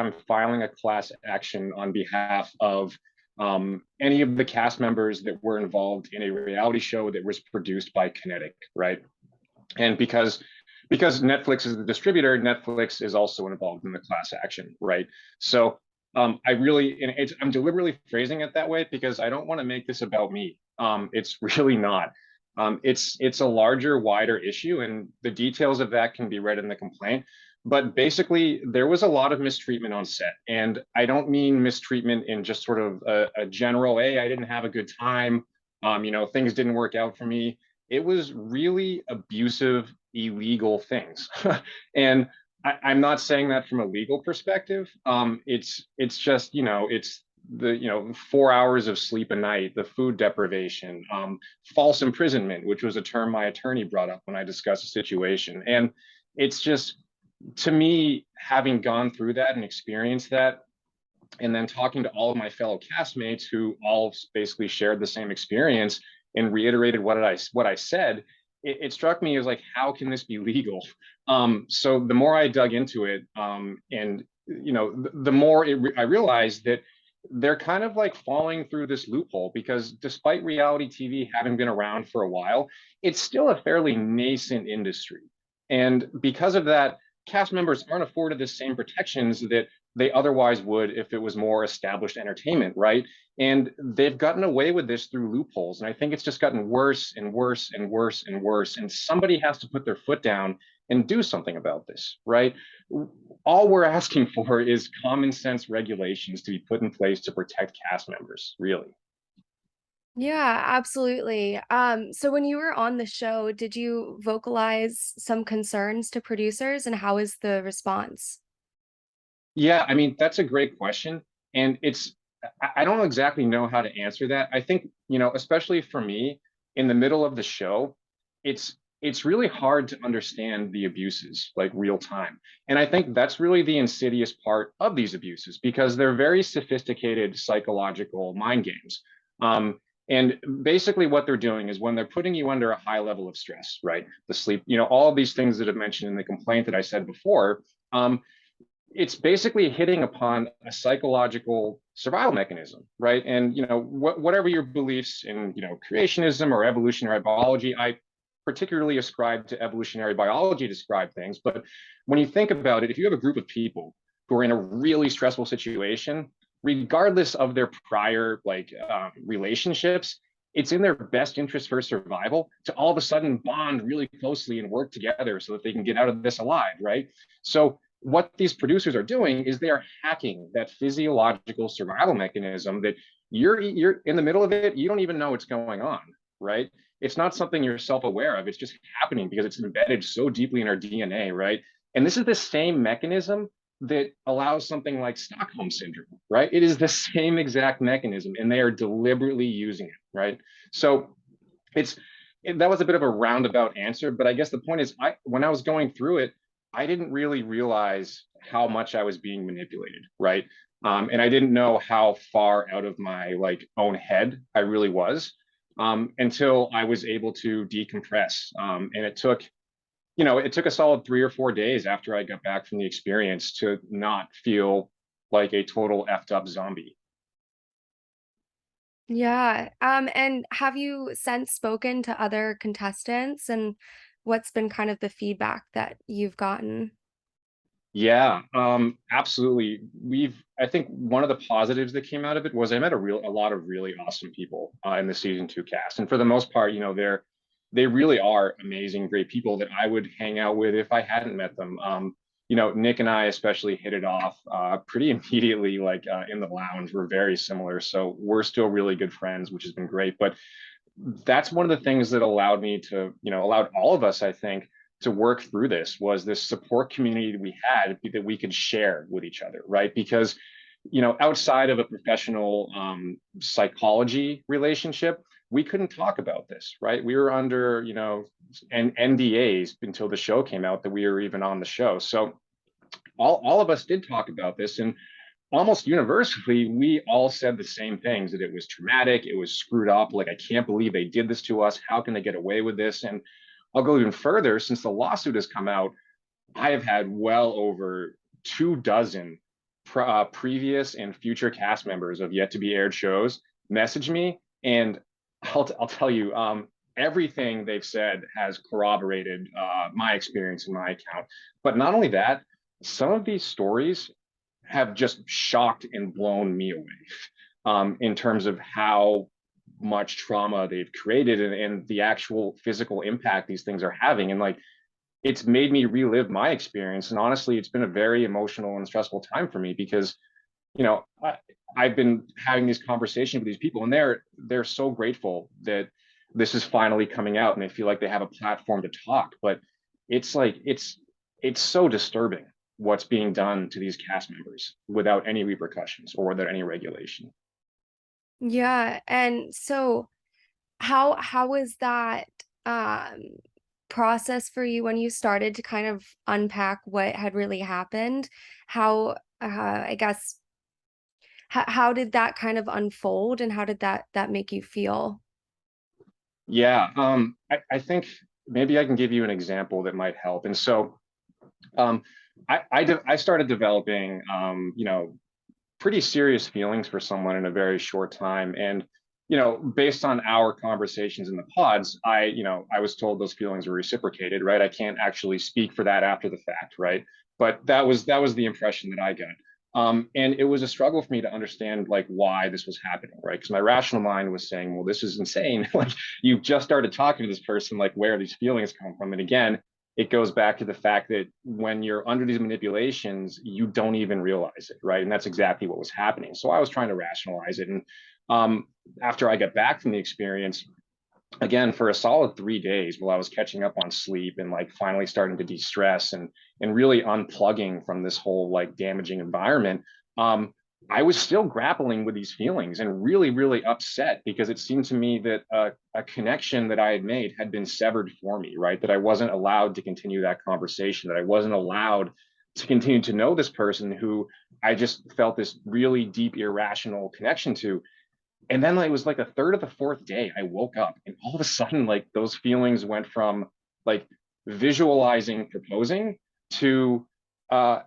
I'm filing a class action on behalf of any of the cast members that were involved in a reality show that was produced by Kinetic, right? And because Netflix is the distributor, Netflix is also involved in the class action, right? So I really, and I'm deliberately phrasing it that way because I don't want to make this about me. It's really not. It's a larger, wider issue, and the details of that can be read in the complaint. But basically, there was a lot of mistreatment on set, and I don't mean mistreatment in just sort of a general, hey, I didn't have a good time, things didn't work out for me. It was really abusive, illegal things, and I'm not saying that from a legal perspective. It's just it's the 4 hours of sleep a night, the food deprivation, false imprisonment, which was a term my attorney brought up when I discussed the situation, and it's just, to me, having gone through that and experienced that, and then talking to all of my fellow castmates who all basically shared the same experience and reiterated what I said, it struck me as like, how can this be legal? So the more I dug into it, and the more I realized that they're kind of like falling through this loophole, because despite reality TV having been around for a while, it's still a fairly nascent industry. And because of that, cast members aren't afforded the same protections that they otherwise would if it was more established entertainment, right? And they've gotten away with this through loopholes. And I think it's just gotten worse and worse and worse and worse. And somebody has to put their foot down and do something about this, right? All we're asking for is common sense regulations to be put in place to protect cast members, really. Yeah, absolutely. So when you were on the show, did you vocalize some concerns to producers, and how is the response? Yeah, I mean, that's a great question. And I don't exactly know how to answer that. I think, especially for me in the middle of the show, it's really hard to understand the abuses like real time. And I think that's really the insidious part of these abuses, because they're very sophisticated psychological mind games. And basically what they're doing is, when they're putting you under a high level of stress, right? The sleep, all of these things that I've mentioned in the complaint that I said before, it's basically hitting upon a psychological survival mechanism, right? And whatever your beliefs in creationism or evolutionary biology, I particularly ascribe to evolutionary biology to describe things. But when you think about it, if you have a group of people who are in a really stressful situation, regardless of their prior relationships, it's in their best interest for survival to all of a sudden bond really closely and work together so that they can get out of this alive, right? So what these producers are doing is they are hacking that physiological survival mechanism that you're in the middle of it, you don't even know what's going on, right? It's not something you're self-aware of, it's just happening because it's embedded so deeply in our DNA, right? And this is the same mechanism that allows something like Stockholm syndrome, right? It is the same exact mechanism, and they are deliberately using it, right? So that was a bit of a roundabout answer, but I guess the point is, when I was going through it, I didn't really realize how much I was being manipulated, right? And I didn't know how far out of my own head I really was, until I was able to decompress. And it took a solid 3 or 4 days after I got back from the experience to not feel like a total effed up zombie. Yeah. And have you since spoken to other contestants, and what's been kind of the feedback that you've gotten? Yeah, absolutely. I think one of the positives that came out of it was I met a lot of really awesome people in the season 2 cast, and for the most part, they really are amazing, great people that I would hang out with if I hadn't met them. Nick and I especially hit it off pretty immediately, in the lounge. We're very similar, so we're still really good friends, which has been great. But that's one of the things that allowed all of us, I think, to work through this, was this support community that we had, that we could share with each other, right? Because outside of a professional psychology relationship, we couldn't talk about this, right? We were under NDAs until the show came out, that we were even on the show. So all of us did talk about this, and almost universally, we all said the same things, that it was traumatic, it was screwed up. Like, I can't believe they did this to us. How can they get away with this? And I'll go even further. Since the lawsuit has come out, I have had well over 24 previous and future cast members of yet to be aired shows message me, and I'll tell you, everything they've said has corroborated my experience in my account. But not only that, some of these stories have just shocked and blown me away, in terms of how much trauma they've created, and the actual physical impact these things are having. And like, it's made me relive my experience. And honestly, it's been a very emotional and stressful time for me because, you know, I've been having these conversations with these people, and they're so grateful that this is finally coming out, and they feel like they have a platform to talk. But it's like it's so disturbing what's being done to these cast members without any repercussions or without any regulation. Yeah, and so how was that um process for you when you started to kind of unpack what had really happened? How I guess how did that kind of unfold and how did that make you feel? Yeah, I think maybe I can give you an example that might help. And so, um, I started developing, pretty serious feelings for someone in a very short time. And, based on our conversations in the pods, I was told those feelings were reciprocated, right? I can't actually speak for that after the fact, right? But that was the impression that I got. And it was a struggle for me to understand like why this was happening, right? Because my rational mind was saying, well, this is insane. Like, you've just started talking to this person, like, where are these feelings come from? And again, it goes back to the fact that when you're under these manipulations, you don't even realize it, right? And that's exactly what was happening. So I was trying to rationalize it. And um, after I got back from the experience, again, for a solid 3 days while I was catching up on sleep and like finally starting to de-stress and really unplugging from this whole like damaging environment, um, I was still grappling with these feelings and really, really upset because it seemed to me that a connection that I had made had been severed for me, right? That I wasn't allowed to continue that conversation, that I wasn't allowed to continue to know this person who I just felt this really deep, irrational connection to. And then like, it was like a third of the fourth day, I woke up and all of a sudden, like, those feelings went from like visualizing proposing to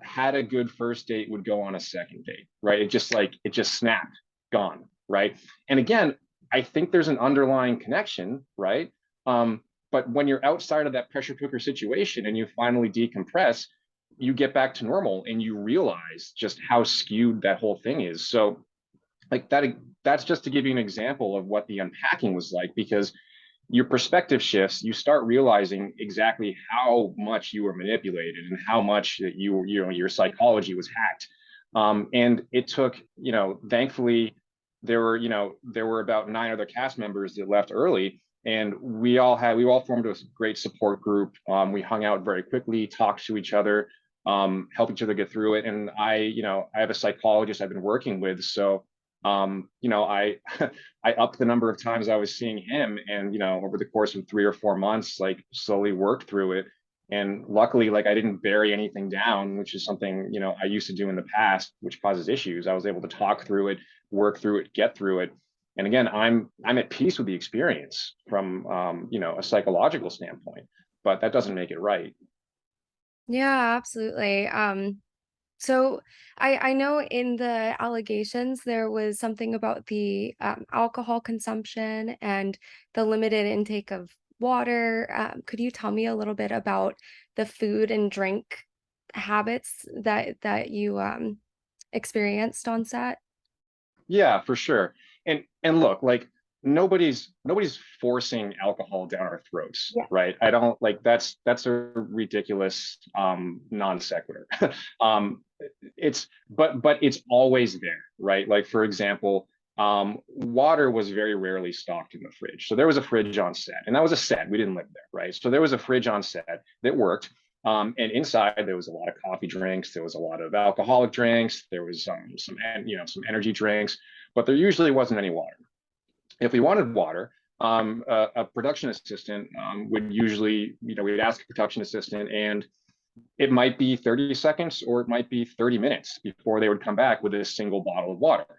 had a good first date, would go on a second date, right? It just snapped, gone, right? And again, I think there's an underlying connection, right? But when you're outside of that pressure cooker situation and you finally decompress, you get back to normal and you realize just how skewed that whole thing is. So like that's just to give you an example of what the unpacking was like, because your perspective shifts, you start realizing exactly how much you were manipulated and how much that your psychology was hacked. And it took, thankfully there were about 9 other cast members that left early, and we all formed a great support group. We hung out very quickly, talked to each other, help each other get through it. And I have a psychologist I've been working with, so I I upped the number of times I was seeing him, and over the course of 3 or 4 months, like, slowly worked through it. And luckily, like, I didn't bury anything down, which is something I used to do in the past, which causes issues. I was able to talk through it, work through it, get through it. And again, I'm at peace with the experience from a psychological standpoint, but that doesn't make it right. Yeah, absolutely. So I know in the allegations there was something about the alcohol consumption and the limited intake of water. Could you tell me a little bit about the food and drink habits that you experienced on set? Yeah, for sure. And look, like, nobody's forcing alcohol down our throats, Yeah. right? I don't like that's a ridiculous non sequitur. um but it's always there, right? Like, for example, water was very rarely stocked in the fridge. So there was a fridge on set, and that was a set. We didn't live there, right? So there was a fridge on set that worked. And inside there was a lot of coffee drinks, there was a lot of alcoholic drinks, there was some energy drinks, but there usually wasn't any water. If we wanted water, a production assistant would usually, we'd ask a production assistant, and it might be 30 seconds or it might be 30 minutes before they would come back with a single bottle of water.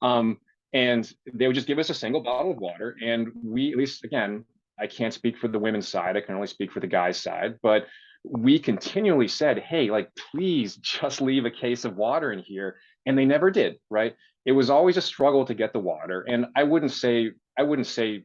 um, and they would just give us a single bottle of water. And we, at least, again, I can't speak for the women's side, I can only speak for the guys' side, but we continually said, hey, like, please just leave a case of water in here. And they never did, right? It was always a struggle to get the water. And I wouldn't say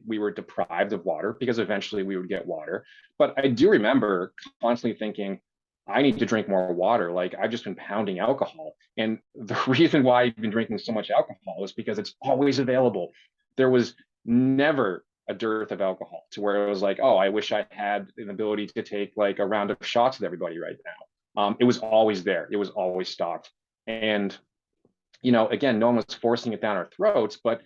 we were deprived of water, because eventually we would get water. But I do remember constantly thinking, I need to drink more water. Like, I've just been pounding alcohol. And the reason why I've been drinking so much alcohol is because it's always available. There was never a dearth of alcohol to where it was like, oh, I wish I had an ability to take like a round of shots with everybody right now. It was always there. It was always stocked. And, again, no one was forcing it down our throats, but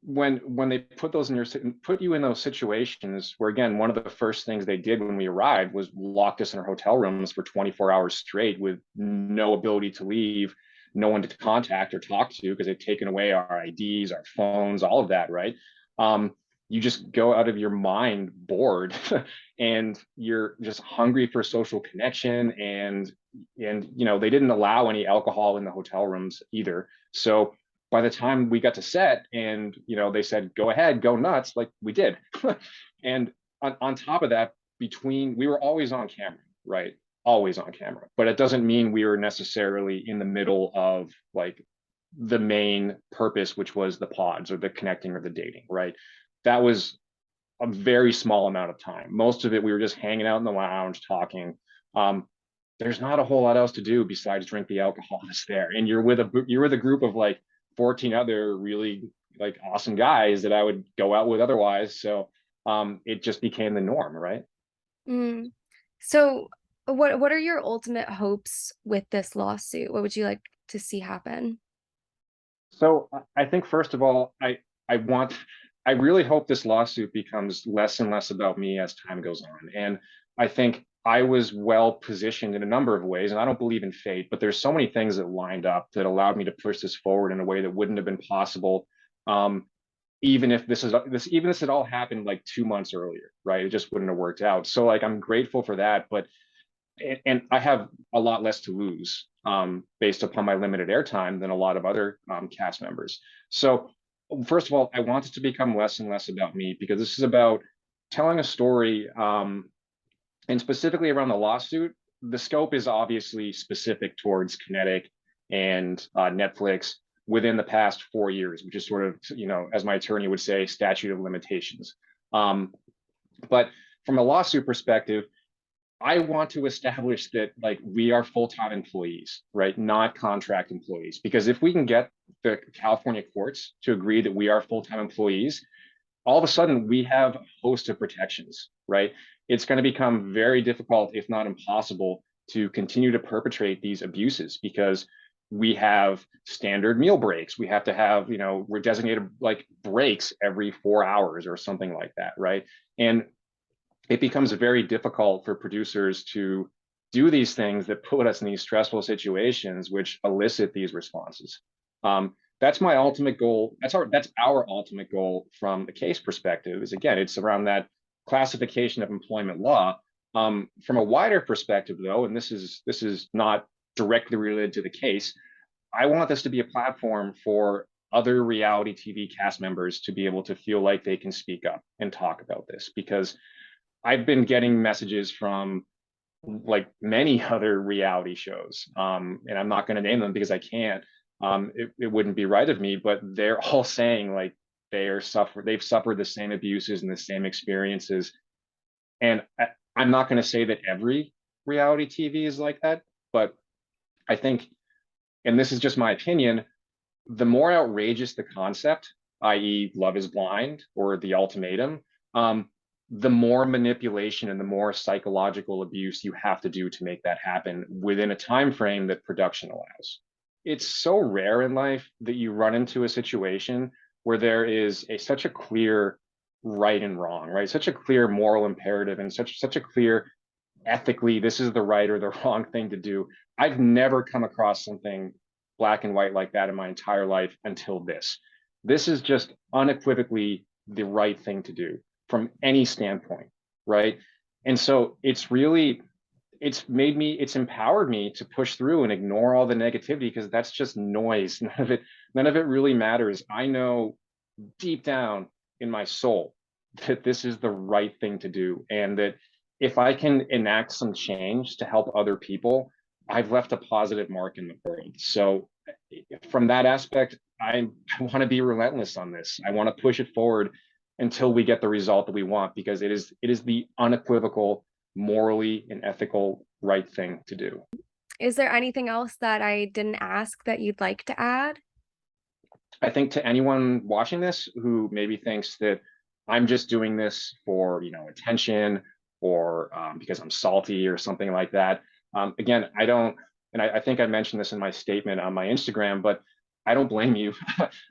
when they put you in those situations where, again, one of the first things they did when we arrived was locked us in our hotel rooms for 24 hours straight with no ability to leave, no one to contact or talk to, because they've taken away our IDs, our phones, all of that, right? You just go out of your mind bored and you're just hungry for social connection. And they didn't allow any alcohol in the hotel rooms either. So by the time we got to set and they said, go ahead, go nuts, like, we did. And on top of that, we were always on camera, right? Always on camera. But it doesn't mean we were necessarily in the middle of like the main purpose, which was the pods or the connecting or the dating, right? That was a very small amount of time. Most of it, we were just hanging out in the lounge talking. There's not a whole lot else to do besides drink the alcohol that's there. And you're with a group of like 14 other really like awesome guys that I would go out with otherwise. So it just became the norm, right? Mm. So what are your ultimate hopes with this lawsuit? What would you like to see happen? So I think, first of all, I really hope this lawsuit becomes less and less about me as time goes on. And I think I was well positioned in a number of ways, and I don't believe in fate, but there's so many things that lined up that allowed me to push this forward in a way that wouldn't have been possible, even if this had all happened like 2 months earlier, right? It just wouldn't have worked out. So like, I'm grateful for that, but and I have a lot less to lose, based upon my limited airtime, than a lot of other cast members. So, first of all, I want it to become less and less about me, because this is about telling a story, and specifically around the lawsuit. The scope is obviously specific towards Kinetic and Netflix within the past 4 years, which is sort of, as my attorney would say, statute of limitations. But from a lawsuit perspective, I want to establish that like we are full-time employees, right? Not contract employees. Because if we can get the California courts to agree that we are full-time employees, all of a sudden we have a host of protections, right? It's going to become very difficult, if not impossible, to continue to perpetrate these abuses, because we have standard meal breaks. We have to have, we're designated like breaks every 4 hours or something like that, right? And it becomes very difficult for producers to do these things that put us in these stressful situations, which elicit these responses. That's my ultimate goal. That's our ultimate goal from the case perspective. Is, again, it's around that classification of employment law. From a wider perspective, though, and this is not directly related to the case, I want this to be a platform for other reality TV cast members to be able to feel like they can speak up and talk about this, because I've been getting messages from like many other reality shows, and I'm not going to name them because I can't. It wouldn't be right of me, but they're all saying like they've suffered the same abuses and the same experiences. And I'm not going to say that every reality TV is like that, but I think, and this is just my opinion, the more outrageous the concept, i.e., Love is Blind or The Ultimatum, the more manipulation and the more psychological abuse you have to do to make that happen within a time frame that production allows. It's so rare in life that you run into a situation where there is such a clear right and wrong, right? Such a clear moral imperative and such a clear ethically this is the right or the wrong thing to do. I've never come across something black and white like that in my entire life until this. This is just unequivocally the right thing to do from any standpoint, right? And so it's empowered me to push through and ignore all the negativity, because that's just noise. None of it really matters. I know deep down in my soul that this is the right thing to do, and that if I can enact some change to help other people, I've left a positive mark in the world. So from that aspect, I want to be relentless on this. I want to push it forward until we get the result that we want, because it is the unequivocal, morally and ethical right thing to do. Is there anything else that I didn't ask that you'd like to add? I think to anyone watching this who maybe thinks that I'm just doing this for, attention, or because I'm salty or something like that. Again, I don't, and I think I mentioned this in my statement on my Instagram, but I don't blame you.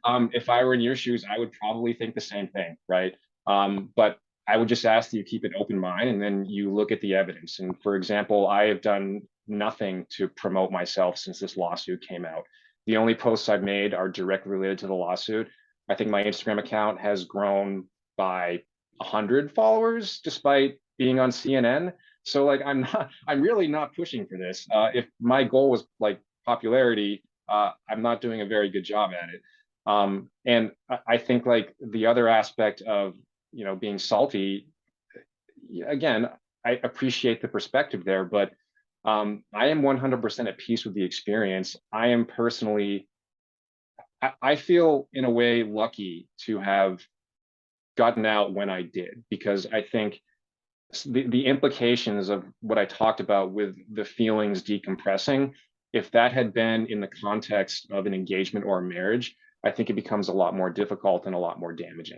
If I were in your shoes, I would probably think the same thing, right? But I would just ask that you keep an open mind and then you look at the evidence. And for example, I have done nothing to promote myself since this lawsuit came out. The only posts I've made are directly related to the lawsuit. I think my Instagram account has grown by 100 followers despite being on CNN. So like I'm really not pushing for this. If my goal was like popularity, I'm not doing a very good job at it. And I think like the other aspect of, being salty, again, I appreciate the perspective there, but I am 100% at peace with the experience. I am personally, I feel in a way lucky to have gotten out when I did, because I think the implications of what I talked about with the feelings decompressing, if that had been in the context of an engagement or a marriage, I think it becomes a lot more difficult and a lot more damaging.